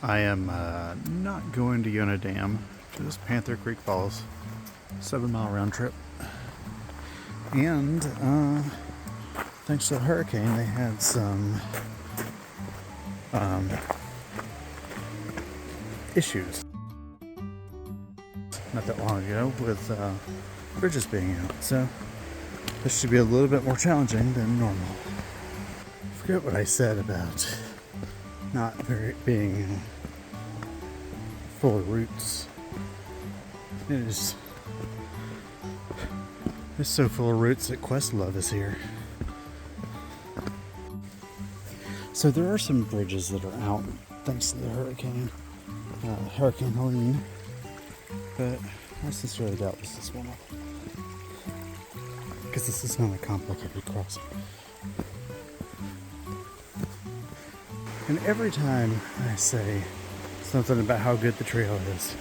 I am not going to Yona Dam, just Panther Creek Falls, 7-mile round trip. And thanks to the hurricane, they had some issues not that long ago with bridges being out. So this should be a little bit more challenging than normal. I forget what I said about not being full of roots. It's so full of roots that Questlove is here. So there are some bridges that are out thanks to the hurricane, Hurricane Helene, but I sincerely doubt this is one of them, because this is not a complicated crossing. And every time I say something about how good the trail is,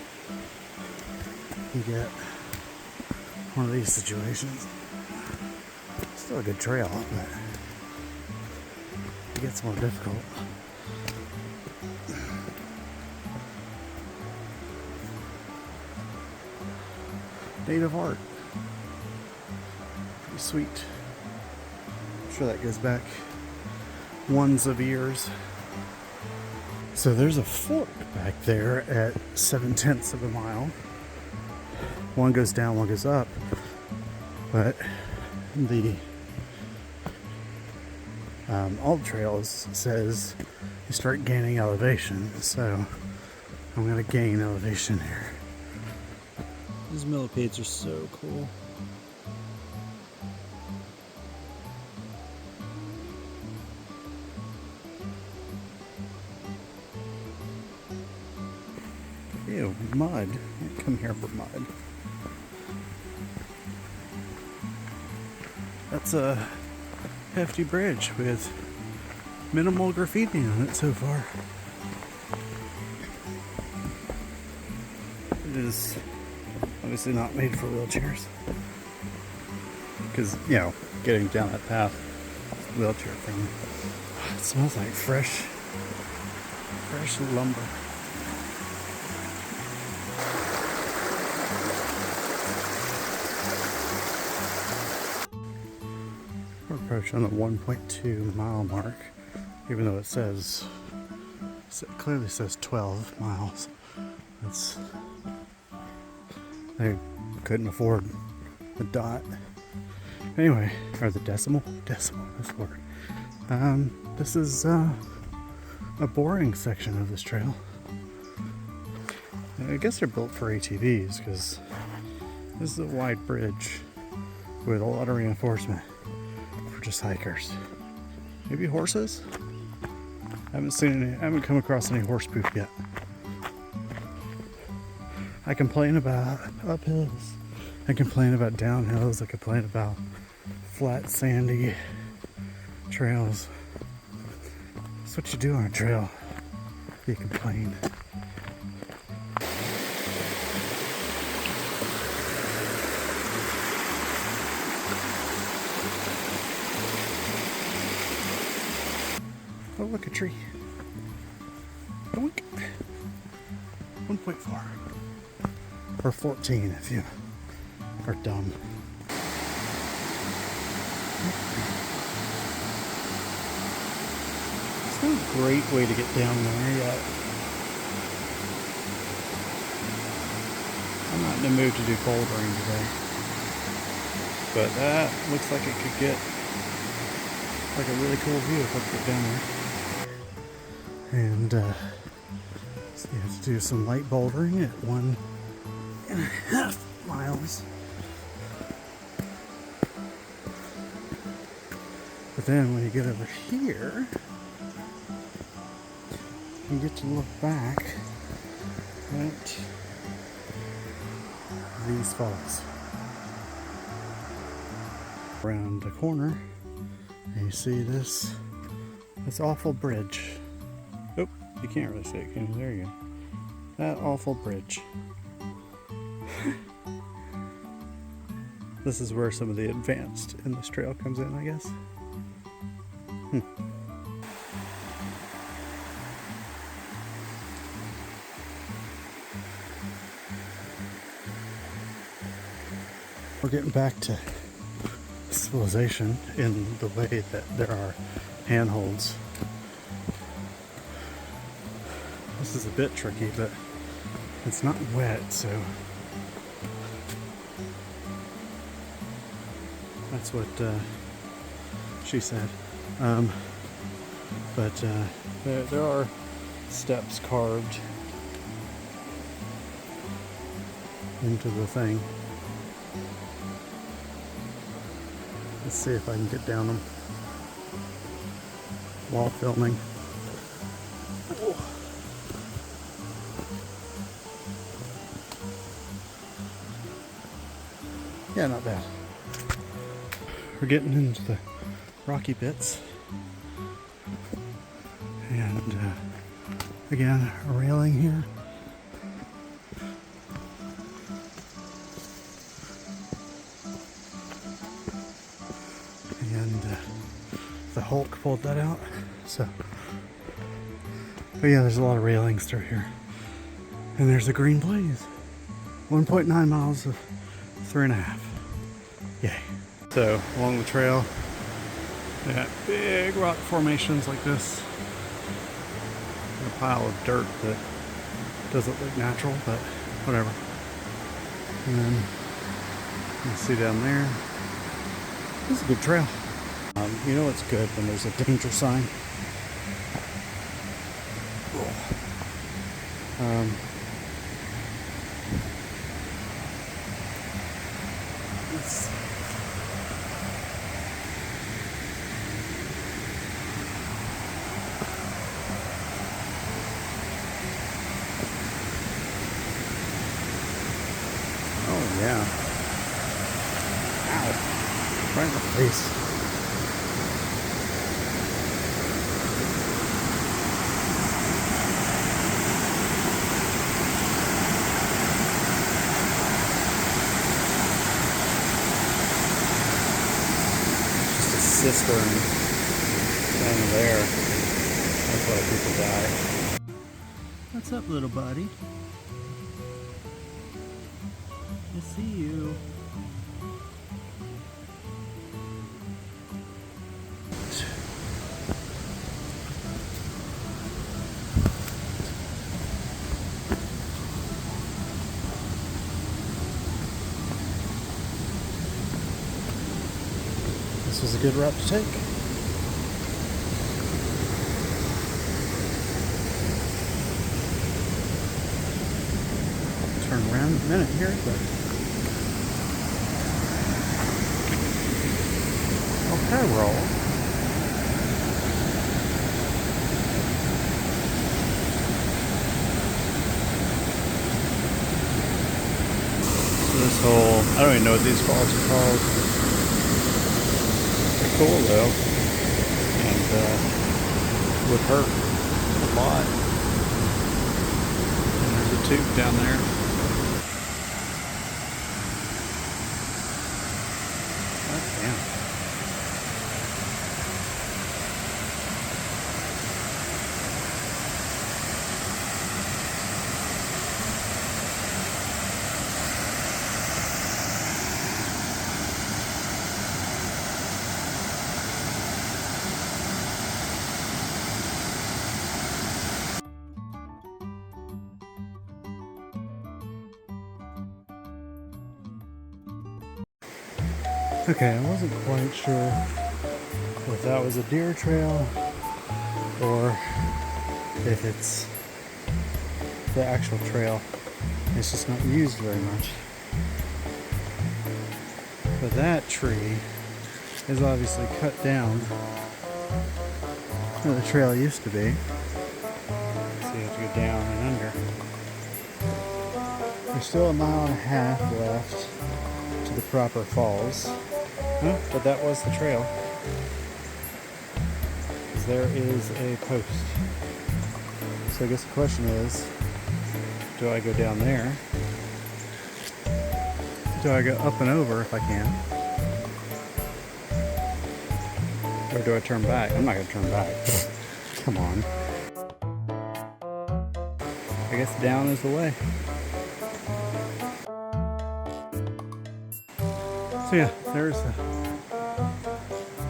you get one of these situations. Still a good trail, but it gets more difficult. Native art. Pretty sweet. I'm sure that goes back ones of years. So there's a fork back there at 7/10 of a mile. One goes down, one goes up. But the Alt Trails says you start gaining elevation. So I'm going to gain elevation here. These millipedes are so cool. Ew, mud. I come here for mud. That's a hefty bridge with minimal graffiti on it so far. It is obviously not made for wheelchairs. Because, you know, getting down that path is wheelchair friendly. It smells like fresh lumber. We're approaching the 1.2 mile mark, even though it clearly says 12 miles. They couldn't afford the dot. Anyway, or the decimal, that's the word. This is a boring section of this trail. I guess they're built for ATVs, because this is a wide bridge with a lot of reinforcement for just hikers. Maybe horses? I haven't come across any horse poop yet. I complain about uphills. I complain about downhills. I complain about flat, sandy trails. That's what you do on a trail. You complain. Oh, look, a tree. Boink. 1.4. Or 14 if you are dumb. It's not a great way to get down there yet. I'm not in the mood to do bouldering today. But that looks like it could get like a really cool view if I could get down there. And so you have to do some light bouldering at 1.5 miles. But then when you get over here, you get to look back at these falls. Around the corner, and you see this awful bridge. Oh, you can't really see it, can you? There you go. That awful bridge. This is where some of the advanced in this trail comes in, I guess. We're getting back to civilization in the way that there are handholds. This is a bit tricky, but it's not wet, so that's what she said. But there are steps carved into the thing. Let's see if I can get down them while filming. Yeah, not bad. We're getting into the rocky bits. And again, a railing here. And the Hulk pulled that out. So, but yeah, there's a lot of railings through here. And there's a green blaze. 1.9 miles of 3.5. Yay. So along the trail, they got big rock formations like this. And a pile of dirt that doesn't look natural, but whatever. And then you can see down there, this is a good trail. You know it's good when there's a danger sign. Oh yeah. Ow. Right in the face. Cistern down there. That's why people die. What's up, little buddy? I see you. This was a good route to take. Turn around in a minute here, but okay, roll. So this whole, I don't even know what these falls are called. Cool though, and would hurt a lot. And there's a tube down there. God damn. Okay, I wasn't quite sure if that was a deer trail or if it's the actual trail. It's just not used very much. But that tree is obviously cut down where the trail used to be. So you have to go down and under. There's still 1.5 miles left to the proper falls. But that was the trail. Because there is a post. So I guess the question is, do I go down there? Do I go up and over if I can? Or do I turn back? I'm not going to turn back. Come on. I guess down is the way. So yeah,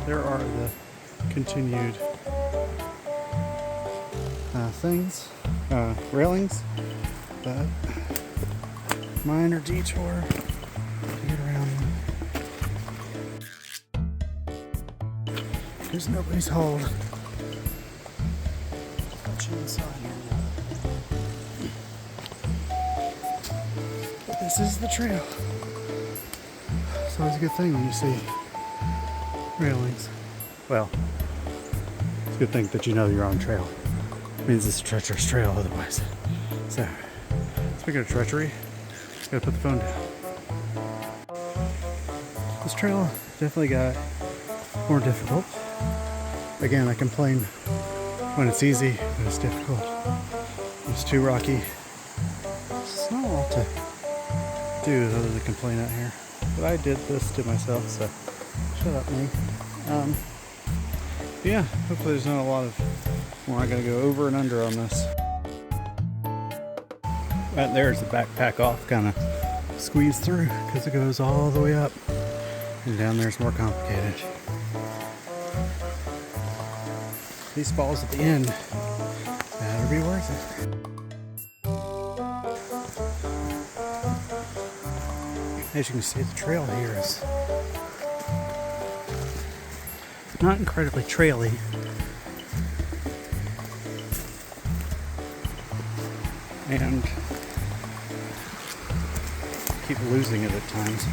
there are the continued things, railings, but minor detour to get around them. There's nobody's hauled a chainsaw here yet. But this is the trail. It's always a good thing when you see railings. Well, it's a good thing that you know you're on trail. It means it's a treacherous trail otherwise. So, speaking of treachery, gotta put the phone down. This trail definitely got more difficult. Again, I complain when it's easy, when it's difficult. It's too rocky. It's not a lot to do other than complain out here. But I did this to myself, so shut up, me. Yeah, hopefully there's not a lot of where I gotta go over and under on this. Right there's the backpack off, kind of squeeze through because it goes all the way up, and down there's more complicated. These falls at the end better be worth it. As you can see, the trail here is not incredibly traily. And keep losing it at times.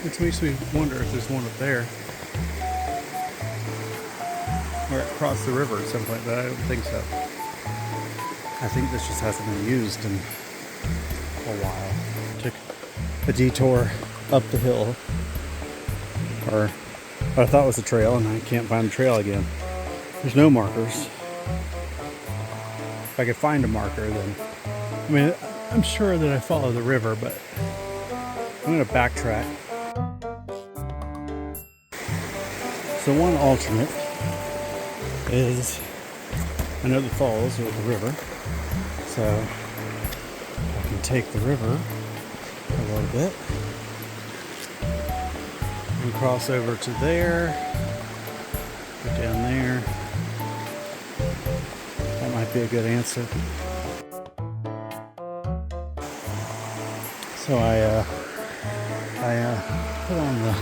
Which makes me wonder if there's one up there. Or across the river at some point, but I don't think so. I think this just hasn't been used in a while. Took a detour up the hill, or what I thought was a trail, and I can't find the trail again. There's no markers. If I could find a marker, then I mean, I'm sure that I follow the river, but I'm gonna backtrack. So one alternate is, I know the falls or the river, so I can take the river a little bit and cross over to there, go down there. That might be a good answer. So I put on the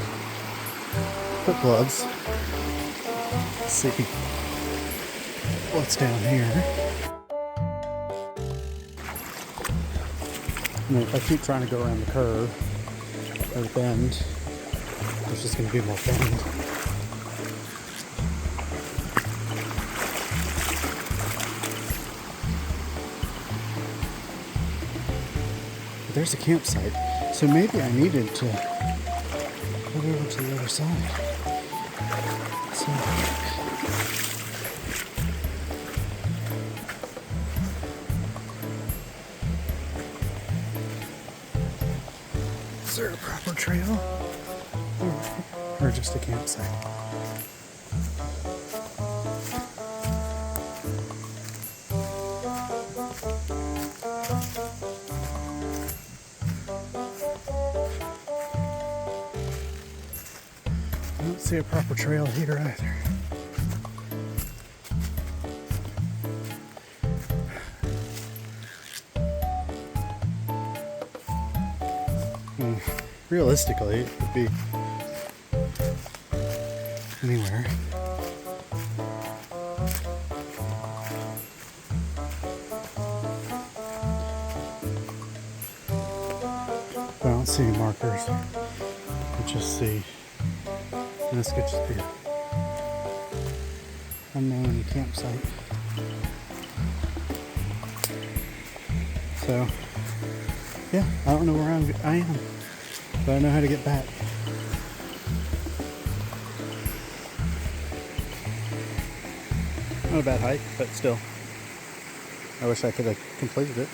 foot gloves. Let's see what's down here. And if I keep trying to go around the curve or the bend, there's just going to be more bend. But there's a campsite, so maybe I needed to go over to the other side. So, is there a proper trail? Or just a campsite? I don't see a proper trail here either. Realistically, it could be anywhere. I don't see any markers. I just see, and this could just be an unknown campsite. So, yeah, I don't know where I am. But I know how to get back. Not a bad hike, but still. I wish I could have completed it.